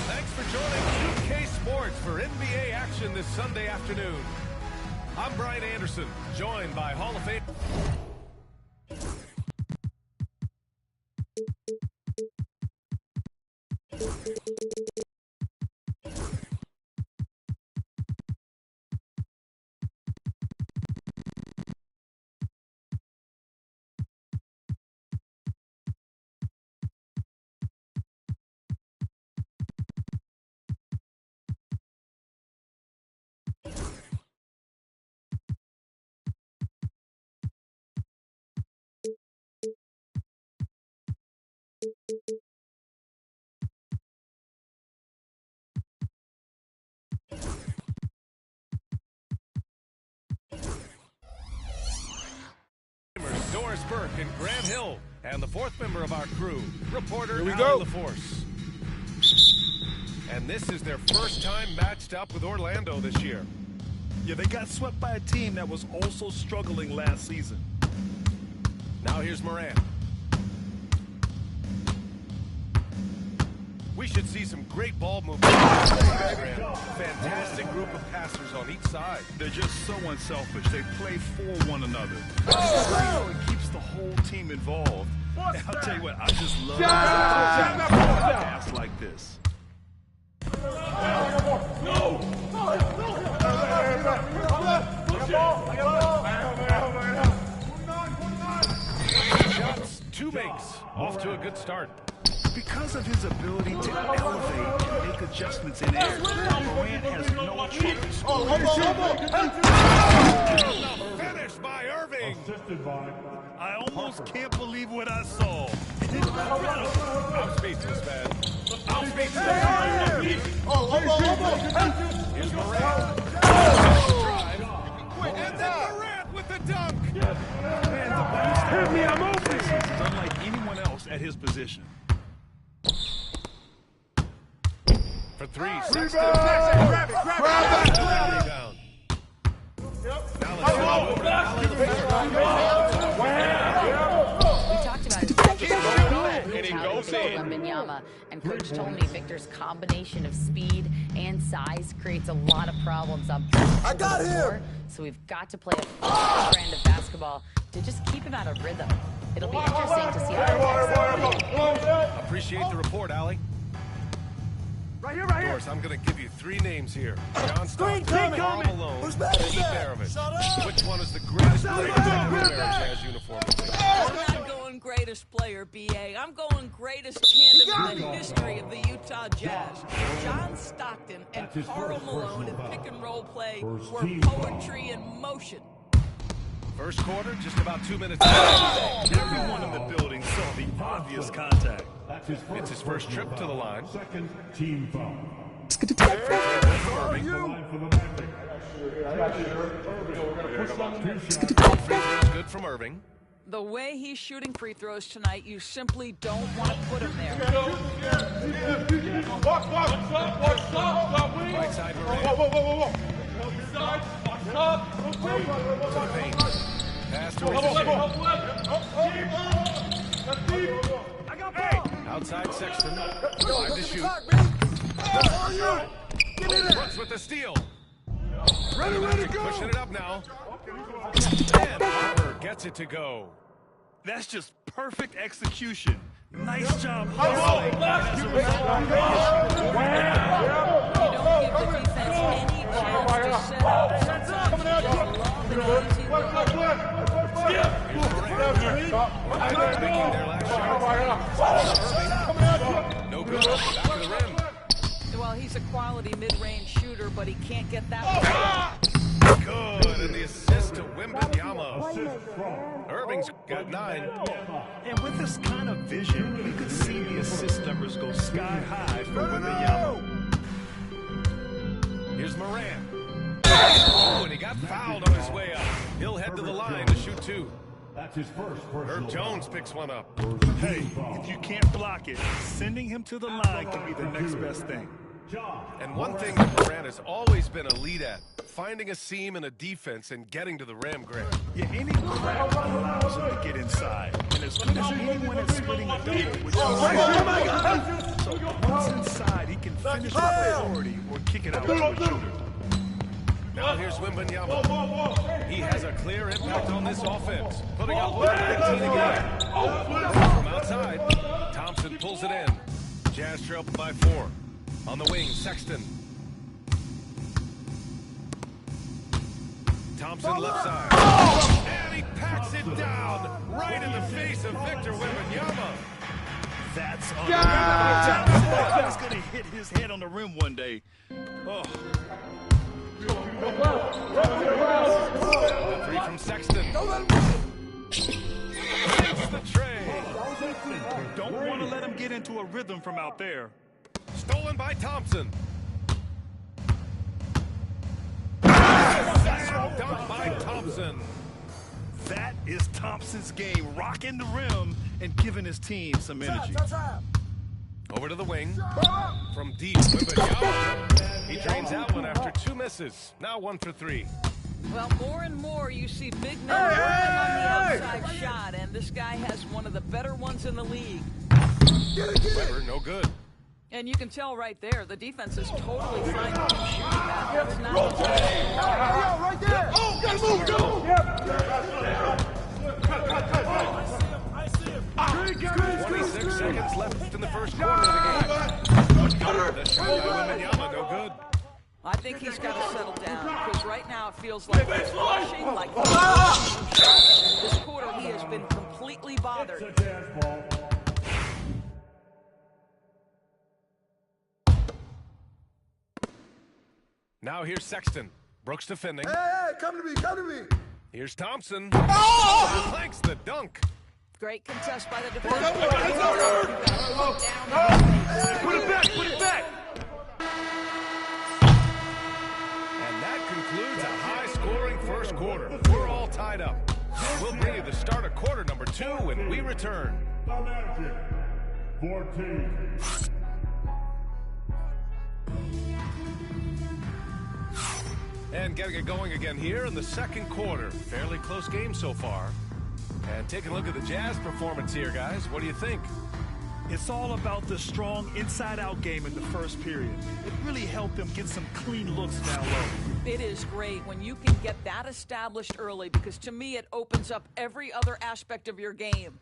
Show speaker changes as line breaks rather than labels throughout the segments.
Thanks for joining 2K Sports for NBA action this Sunday afternoon. I'm Brian Anderson, joined by Hall of Fame. Doris Burke and Grant Hill, and the fourth member of our crew, reporter Allie LaForce. And this is their first time matched up with Orlando this year.
Yeah, they got swept by a team that was also struggling last season.
Now here's Morant. We should see some great ball movement. Fantastic group of passers on each side.
They're just so unselfish. They play for one another. It keeps the whole team involved. And I'll tell you what, I just love pass like this.
Shots, 2 makes. Off to a good start.
Because of his ability to elevate and make adjustments in air, Morant has no trouble.
Finished by Irving.
I almost can't believe what I saw.
I'm speechless, man. I'm speechless. Here's Morant. Drive. And then Morant with the dunk.
Man, the best hit me, I'm open. Is unlike anyone else at his position.
For 3, Sexton. Grab it. Rebound. Now let's go over to Allie
We talked about it. And coach told me Victor's combination of speed and size creates a lot of problems on I got here. So we've got to play a brand of basketball to just keep him out of rhythm. It'll be interesting to see how it affects.
Appreciate the report, Allie.
Right here.
Doris, I'm going to give you 3 names here. John Stockton, Karl Malone, and Pete Maravich. Which one is the greatest player to ever wear a Jazz uniform?
I'm not going greatest player, B.A. I'm going greatest tandem in the history of the Utah Jazz. John Stockton and Karl Malone in pick-and-roll play were poetry in motion.
First quarter, just about 2 minutes left.
Everyone in the building saw the obvious contact.
It's his first trip to the line.
Second team foul.
Good from Irving.
The way he's shooting free throws tonight, you simply don't want to put him there.
Right side, Morant. To the paint. Pass to outside Sexton. 5 to shoot. Brooks with the steal. Ready, go. Pushing it up now. And Harper gets it to go.
That's just perfect execution. Nice job.
You don't give the defense any chance to set up. Sometimes you just love an easy look.
Making their last shot. No good. Back to the rim.
Well, he's a quality mid-range shooter, but he can't get that.
Good, and the assist to Wembanyama. Irving's got 9.
And with this kind of vision, we could see the assist numbers go sky high for Wembanyama.
Here's Moran. Oh, and he got fouled on his way up. He'll head to the line to shoot 2.
That's his first
Herb Jones picks one up.
Hey, if you can't block it, sending him to the line can be the next best thing.
And one thing that Moran has always been elite at, finding a seam in a defense and getting to the rim, Grant.
Yeah, any crowd allows him to get inside. And as good as anyone at splitting a double, which is so once inside, he can finish with authority or kick it out to a shooter.
Now here's Wembanyama. He has a clear impact on this offense, putting up 19 again. From outside, Thompson pulls it in. Jazz trail by 4. On the wing, Sexton. Thompson left side. And he packs it down right in the face of Victor Wembanyama.
That's unbelievable. He's going to hit his head on the rim one day. Oh.
The 3 from Sexton. Hits the tray.
Don't want to let him get into a rhythm from out there.
Stolen by Thompson. Dunked by Thompson.
That is Thompson's game, rocking the rim and giving his team some energy.
Over to the wing. From deep, Wembanyama. He drains that one after 2 misses. Now 1 for 3.
Well, more and more you see big men working on the outside shot, and this guy has one of the better ones in the league.
Weber, no good.
And you can tell right there, the defense is totally fine with him shooting that. That's not
right there! Oh, gotta move, go!
26 seconds left in the first quarter of the game. The shot by Wembanyama, no good.
I think he's got to settle down, because right now it feels like he's rushing, like this quarter he has been completely bothered.
Now here's Sexton. Brooks defending.
Hey, come to me, come to me.
Here's Thompson. Oh! Thanks the dunk.
Great contest by the defense.
Put it back, put it back.
And that concludes a high-scoring first quarter. We're all tied up. We'll bring you the start of quarter number 2 when we return.
14.
And getting it going again here in the second quarter. Fairly close game so far. And taking a look at the Jazz performance here, guys. What do you think?
It's all about the strong inside-out game in the first period. It really helped them get some clean looks down low.
It is great when you can get that established early, because to me it opens up every other aspect of your game.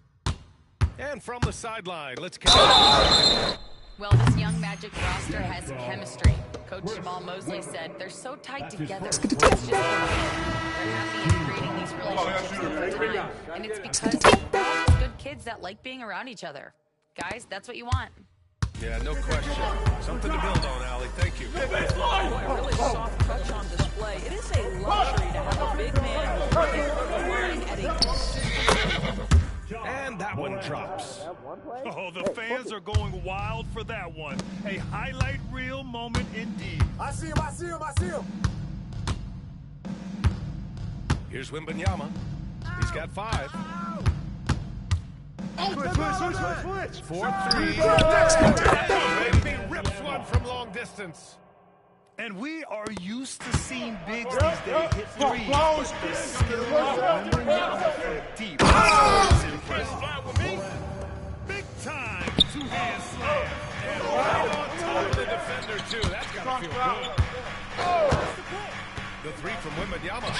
And from the sideline, let's get it.
Well, this young Magic roster has chemistry. Coach Jamal Mosley said they're so tight together. It's just they're happy in creating these relationships over time. And it's because they're all just good kids that like being around each other. Guys, that's what you want.
Yeah, no question. Something to build on, Allie. Thank you.
Boy, a really soft touch on display. It is a luxury to have a big man who can put the line at a consistent.
And that one drops.
Oh, the fans are going wild for that one. A highlight reel moment indeed.
I see him, I see him, I see him.
Here's Wembanyama. He's got 5.
Switch.
4-3. He rips one from long distance.
And we are used to seeing bigs these days hit threes, but the skill of Wembanyama for deep is impressive.
Big time two-hand slam. And right on top of the defender, too. That's got to feel good. The 3 from Wembanyama.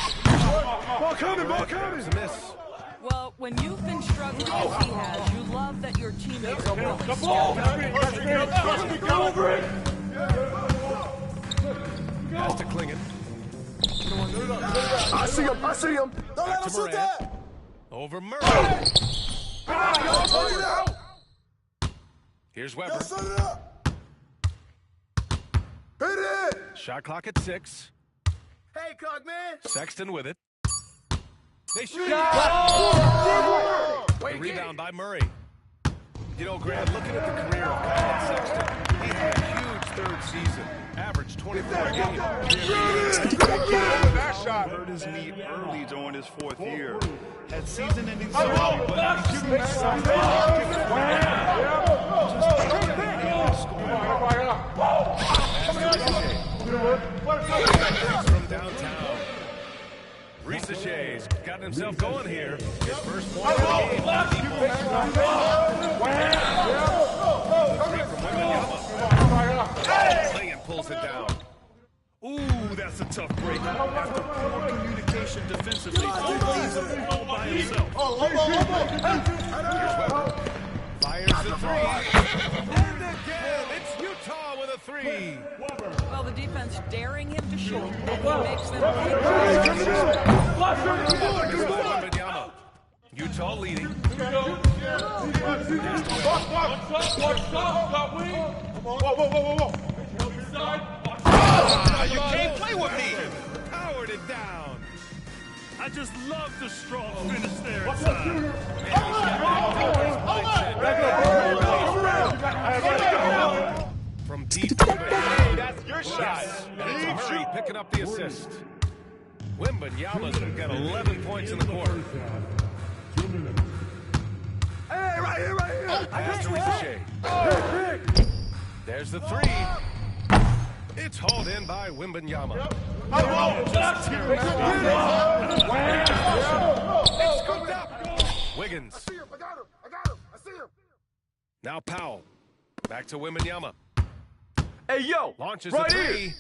Ball coming.
There's a miss.
when you've been struggling as he has, you love that your teammates are willing to
Pass to Klingon.
I see him. I see him. Don't let him shoot that.
Over Murray. Here's Weber.
Yo, set it up. Hit it.
Shot clock at 6.
Hey, Cock, man.
Sexton with it. They shoot. The rebound by Murray. You know, Grant, looking at the career of Colin Sexton, he had a huge third season. Averaged 24 games.
That shot hurt his knee early during his 4th year. Had season-ending surgery, but he's shooting
from downtown. Risachet's got himself going here. His first point of the game. Klingon pulls it down.
Ooh, that's a tough break. After poor communication defensively, he's all by himself.
Fires the 3. And again, it's Utah with a 3.
Well, the defense daring him to shoot. He makes them
Wembanyama. Utah leading. You can't play with me. Powered it down.
I just love the strong finish there inside.
From deep. Hey, that's your shot. And it's Murray picking up the assist. Wembanyama's got 11 points in the quarter.
Hey, right here, right here.
Pass to Ricochet. There's the 3. It's hauled in by Wembanyama. It's scooped up. Wiggins.
I got him. I see him.
Now Powell. Back to Wembanyama.
Hey, yo.
Launches
right
the 3.
here.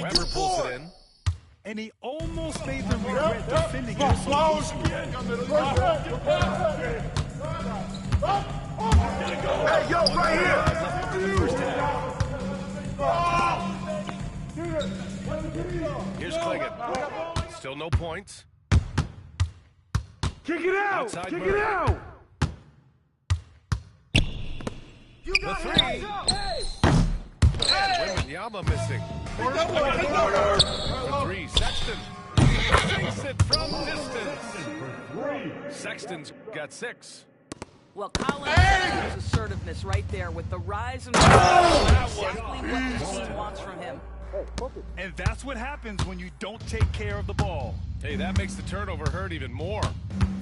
Weber pulls it in.
And he almost made them regret defending him so easily.
Hey, yo, right here.
Here's Klingon. Still no points.
Kick it out!
Outside
Kick
Murray.
it out!
The 3. And Wembanyama missing. The 3. Sexton. Takes it from distance. Sexton's got 6.
Well, Colin Sexton's assertiveness right there with the rise and exactly what the team wants from him.
And that's what happens when you don't take care of the ball.
Hey, that makes the turnover hurt even more.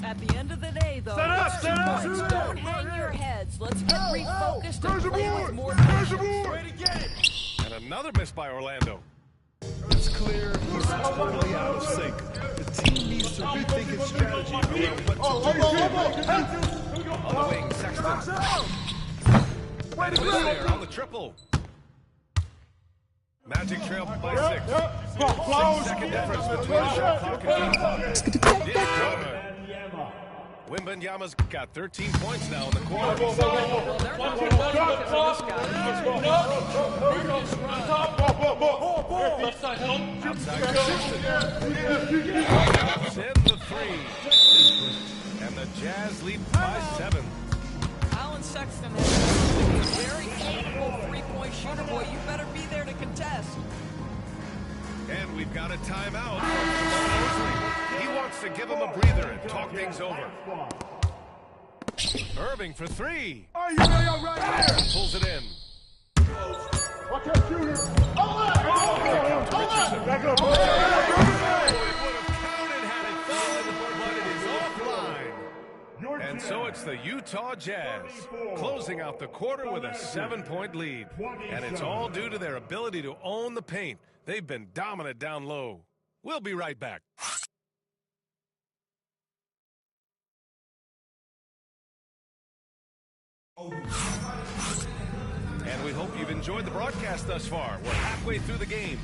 At the end of the day, though, it's 2 points. Don't hang your heads. Let's get refocused and play with more patience.
And another miss by Orlando.
It's clear he's totally out of sync. The team needs to rethink its strategy around what to do.
On the wing, Sexton. And a miss there on the triple. Magic trail by 6. 6-second difference between the shot clock and game clock. Wembanyama's got 13 points now in the quarter.
Well, they're not going to because of this guy.
Outside Sexton. Send the 3. And the Jazz lead by 7.
Colin Sexton has been a very capable three-point shooter. Boy, you better be there to contest.
And we've got a timeout from Simone Oakley. He wants to give him a breather and talk things over. Irving for 3.
Right here.
Pulls it in.
Watch out, shooter! Back up!
It would have counted had it fallen, but it is offline. And so it's the Utah Jazz closing out the quarter with a 7-point lead. And it's all due to their ability to own the paint. They've been dominant down low. We'll be right back. And we hope you've enjoyed the broadcast thus far. We're halfway through the game.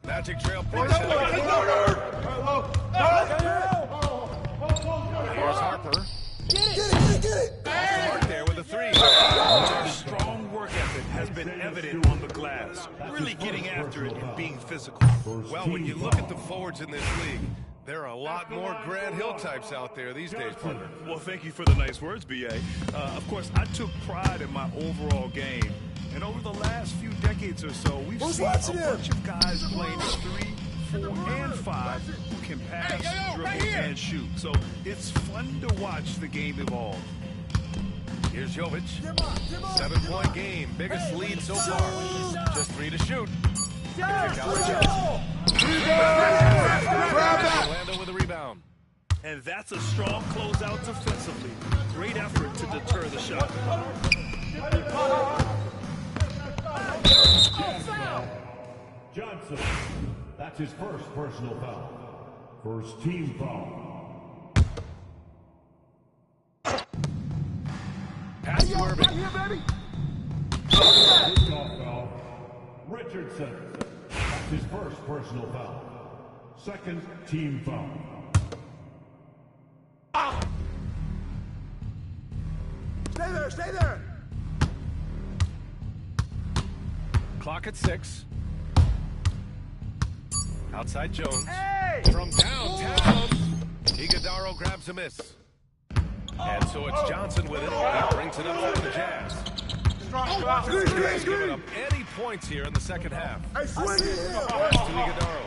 Magic Trail picks it up.
physical.
Well, when you look at the forwards in this league, there are a lot more Grant Hill types out there these days, partner.
Well, thank you for the nice words, B.A. Of course, I took pride in my overall game. And over the last few decades or so, we've seen a bunch of guys playing 3, 4, and 5 who can pass, dribble, and shoot. So it's fun to watch the game evolve.
Here's Jovic. 7-point game. Biggest lead so far. Just 3 to shoot. Orlando with a rebound.
And that's a strong closeout defensively. Great effort to deter the shot.
Johnson. That's his first personal foul. First team foul.
Pass to Irving.
Foul. Richardson. That's his first personal foul. Second team foul.
Stay there, stay there.
Clock at 6. Outside Jones.
Hey!
From downtown. Iguodaro grabs a miss. And so it's Johnson with it. He brings it up for the Jazz. He's given up any points here in the second half.
Hey, swing it!
Pass to Iguodaro.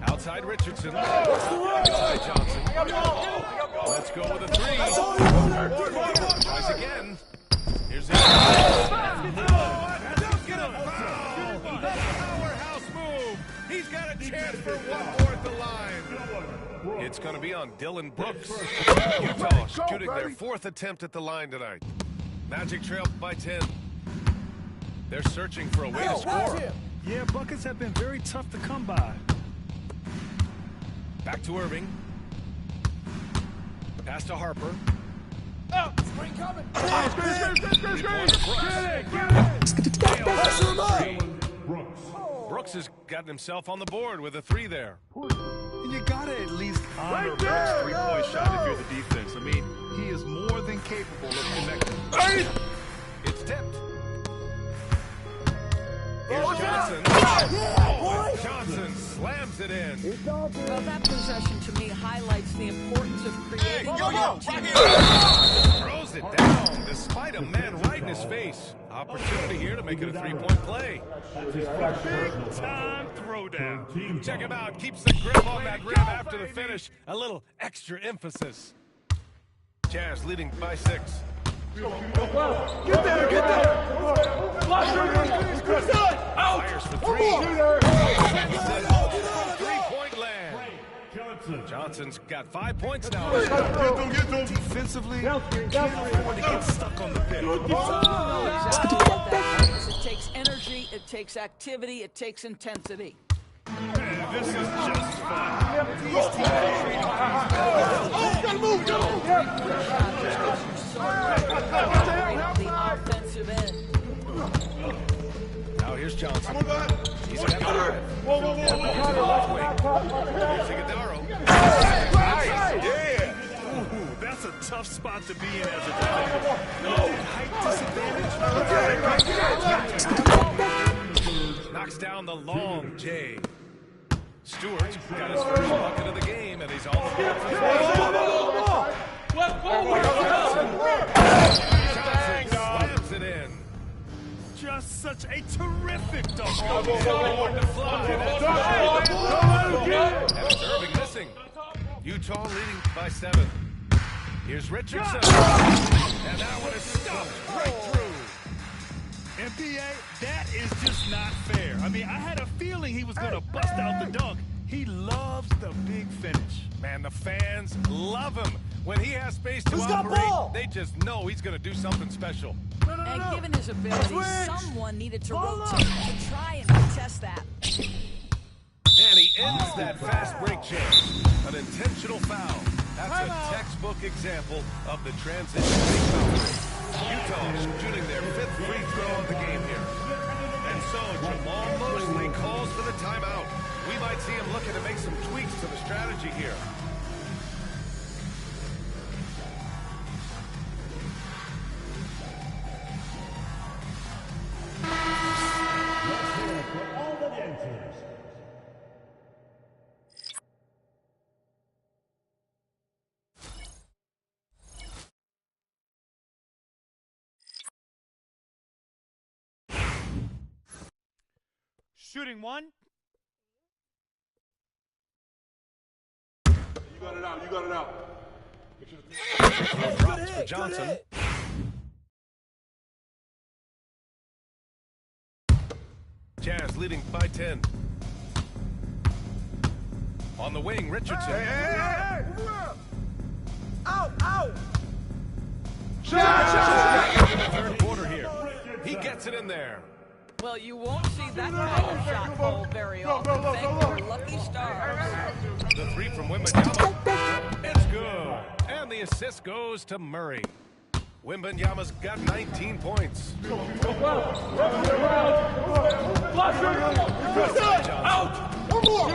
Outside Richardson. Inside Johnson. Let's go with a 3. Tries again. Here's it. Powerhouse move. He's got a chance for one more at the line. It's going to be on Dylan Brooks. Utah shooting their 4th attempt at the line tonight. Magic trail by 10. They're searching for a way to score.
Yeah, buckets have been very tough to come by.
Back to Irving. Pass to Harper.
Screen coming.
Brooks has gotten himself on the board with a 3 there.
And you gotta at least honor Brooks' three-point shot if you're the defense. I mean, he is more than capable of connecting.
It's tipped. Here's Johnson. Johnson slams it in.
Well, that possession to me highlights the importance of creating.
Throws it down despite a man right in his face. Opportunity here to make it a 3-point play.
Time throwdown.
Check him out. Keeps the grip on that rim after the finish. A little extra emphasis. Jazz leading by 6.
Get there, get there.
Fires for 3. Three-point land. Johnson's got 5 points now.
Defensively, can't afford to get stuck on the pitch.
It takes energy, it takes activity, it takes intensity.
Man, this is just fun.
The offensive end.
Now here's Johnson. He's got 5. Here's Iguodaro.
Yeah. Ooh, that's a tough spot to be in as a defender. No height disadvantage.
Knocks down the long J. Stewart's got his first bucket of the game, and he's all the way Johnson slams it in.
Just such a terrific dunk.
And it's Irving missing. Utah leading by 7. Here's Richardson. And that one is stuffed right through.
NBA, that is just not fair. I mean, I had a feeling he was going to bust out the dunk. He loves the big finish.
Man, the fans love him. When he has space to operate, they just know he's going to do something special.
And given his ability, someone needed to rotate to try and contest that.
And he ends that fast break chance. An intentional foul. That's a textbook example of the transition big foul. Utah shooting their 5th free throw of the game here. And so Jamal Mosley calls for the timeout. We might see him looking to make some tweaks to the strategy here.
Shooting one.
You got it out. You got it out.
Drops for Johnson. Jazz leading by 10. On the wing, Richardson.
Hey. Out.
Third quarter here. He gets it in there.
Well, you won't see that kind of shot hole very often. Thank your lucky stars.
The three from Wembanyama. It's good. And the assist goes to Murray. Wembanyama's got 19 points.
Out. One more.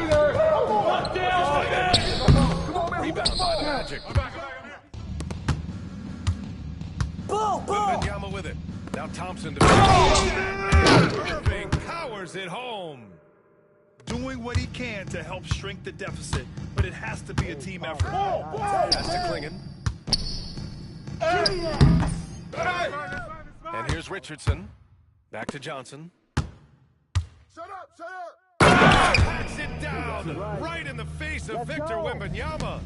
Rebound by the Magic. Wembanyama with it. Now Thompson to Irving powers it home.
Doing what he can to help shrink the deficit, but it has to be a team effort.
That's to Klingon. And here's Richardson. Back to Johnson.
Shut up.
Packs it down right in the face of Victor Wembanyama.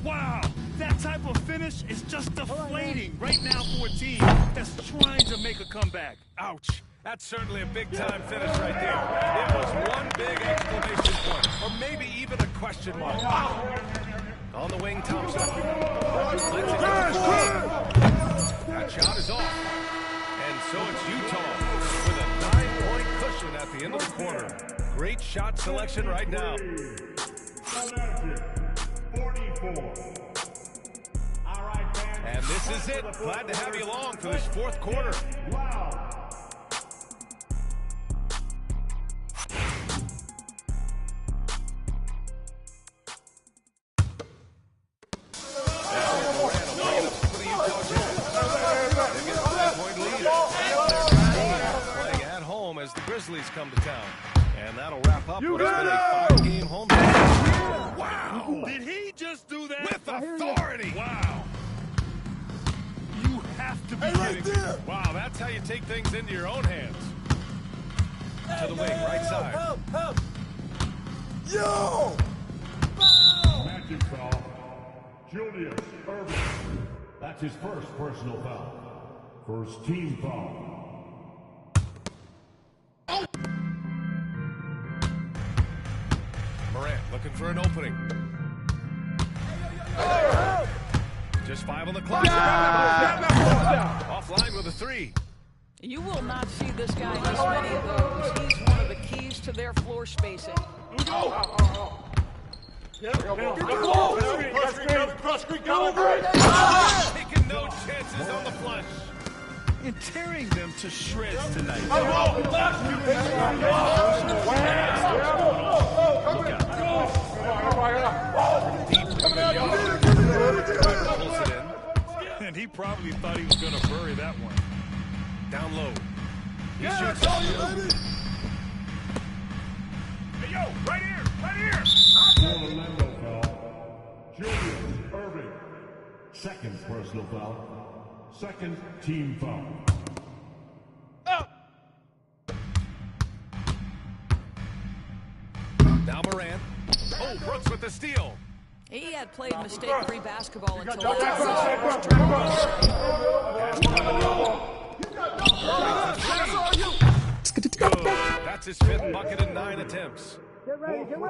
Wow, that type of finish is just deflating right now for a team that's trying to make a comeback.
Ouch. That's certainly a big-time finish right there. It was one big exclamation point, or maybe even a question mark. On the wing, Thompson. Lets it to the floor. That shot is off. And so it's Utah with a 9-point cushion at the end of the quarter. Great shot selection right now.
44. All right, fans.
And this is it. Glad to have you along for this fourth quarter.
Wow.
As the Grizzlies come to town. And that'll wrap up what's been a 5-game home series.
Wow! Did he just do that?
With authority!
Wow! You have to be kidding me.
Wow, that's how you take things into your own hands. To the wing, right side.
Help. Yo!
Magic foul. Julius Irving. That's his first personal foul. First team foul.
Morant looking for an opening. Just 5 on the clock. Offline with a 3.
You will not see this guy miss many of those. He's one of the keys to their floor spacing.
Taking no chances on the flush.
And tearing them to shreds tonight. And he probably thought he was going to bury that one.
Down low. He shoots it.
Hey, yo, right here.
Orlando foul. Julius Irving. Second personal foul. Second team foul.
Now Morant. Oh, Brooks with the steal.
He had played mistake-free basketball until
That's his 5th bucket in 9 attempts.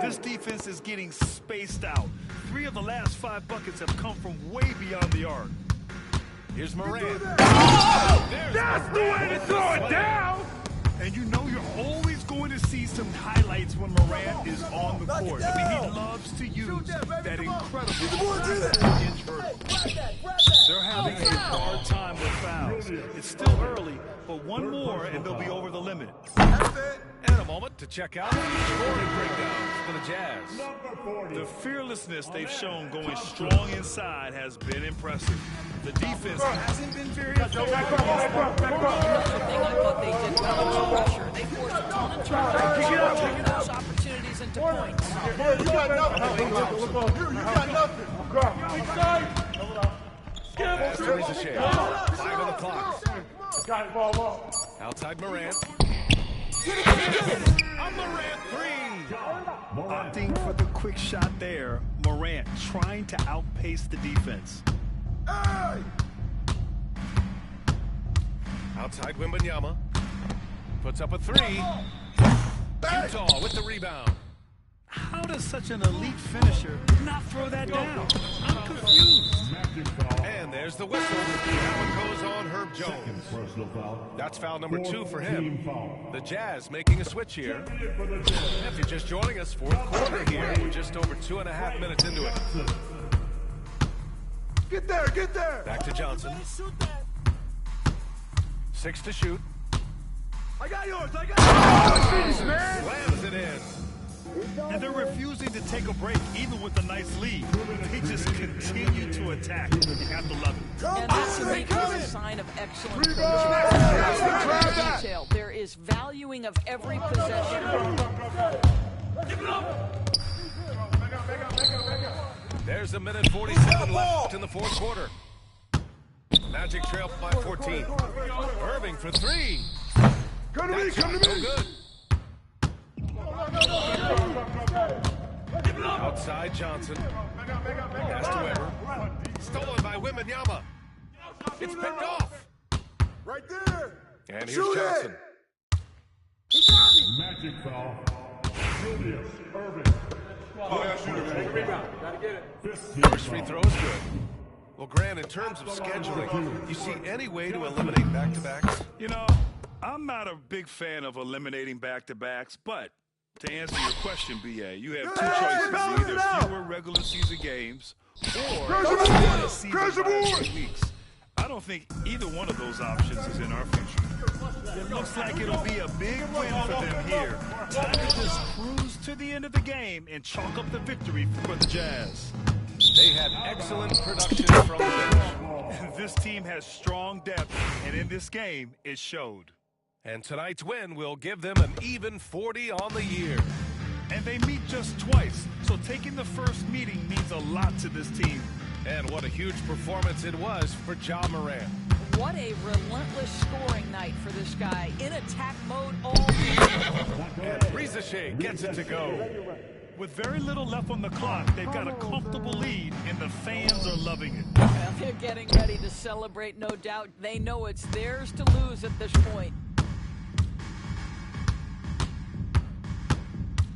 This defense is getting spaced out. 3 of the last 5 buckets have come from way beyond the arc.
Here's Morant.
That's the way to throw it down! And you know you're always going to see some highlights when Morant is on the court. I mean, he loves to use that incredible inch vertical. They're having a hard time with fouls. It's still early, but one more and they'll be over the limit.
And a moment to check out the scoring breakdowns for the Jazz.
The fearlessness they've shown going strong inside has been impressive. The defense hasn't been very effective.
Another thing I thought they did well was pressure. They forced a ton of turnovers, turning those opportunities into points.
You got nothing.
Pass to Ricochet. 5 on the clock.
Got it, ball.
Outside Morant.
A Morant three. Opting for the quick shot there. Morant trying to outpace the defense.
Outside Wembanyama. Puts up a three. Utah with the rebound.
How does such an elite finisher not throw that down? I'm confused.
And there's the whistle. Now it goes on Herb Jones. That's foul number 2 for him. The Jazz making a switch here. If you're just joining us, fourth quarter here. We're just over 2.5 minutes into it.
Get there, get there.
Back to Johnson. 6 to shoot.
I got yours, I got yours. Man.
Slams it in.
And they're refusing to take a break, even with a nice lead. They just continue to attack. You have to love it.
And this to me is a sign of excellent detail. There is valuing of every possession.
There's a minute 47 left in the fourth quarter. Magic trail by 14. Irving for 3.
Come to me, come to
No
me.
good. Outside Johnson. Pass to Weber. Stolen by Wembanyama. It's picked off.
Right there.
And here's
Shoot
Johnson.
it. He got me.
Magic foul. Julius Irving.
Oh, yeah, shooter, man.
Rebound. Gotta get it.
First free throw is good. Well, Grant, in terms of scheduling, you see any way to eliminate back-to-backs?
You know, I'm not a big fan of eliminating back-to-backs, but to answer your question, BA, you have two choices. Either fewer regular season games or a season by 2 weeks. I don't think either one of those options is in our future. It looks like it'll be a big win for them here. Time to just cruise to the end of the game and chalk up the victory for the Jazz.
They had excellent production from the bench.
This team has strong depth, and in this game, it showed.
And tonight's win will give them an even 40 on the year.
And they meet just twice, so taking the first meeting means a lot to this team.
And what a huge performance it was for Ja Morant.
What a relentless scoring night for this guy. In attack mode all game.
And Rizachet gets it to go.
With very little left on the clock, they've got a comfortable lead, and the fans are loving it.
Well, they're getting ready to celebrate, no doubt. They know it's theirs to lose at this point.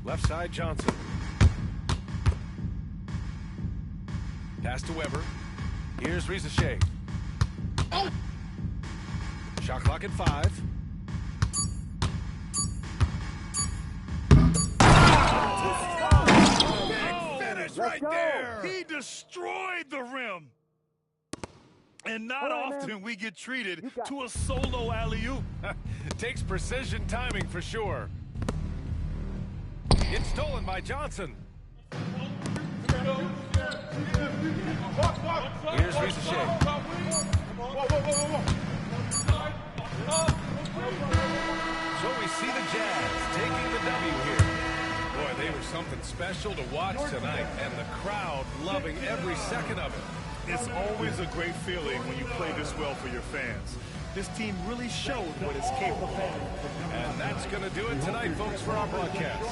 Left side Johnson. Pass to Weber. Here's Rizachet. Oh! Shot clock at 5.
Finish right there. He destroyed the rim. And not often we get treated to a solo alley-oop.
Takes precision timing for sure. It's stolen by Johnson. Here's Rizachet. So we see the Jazz taking the W here. Boy, they were something special to watch tonight, and the crowd loving every second of it.
It's always a great feeling when you play this well for your fans. This team really showed what it's capable of.
And that's going to do it tonight, folks, for our broadcast.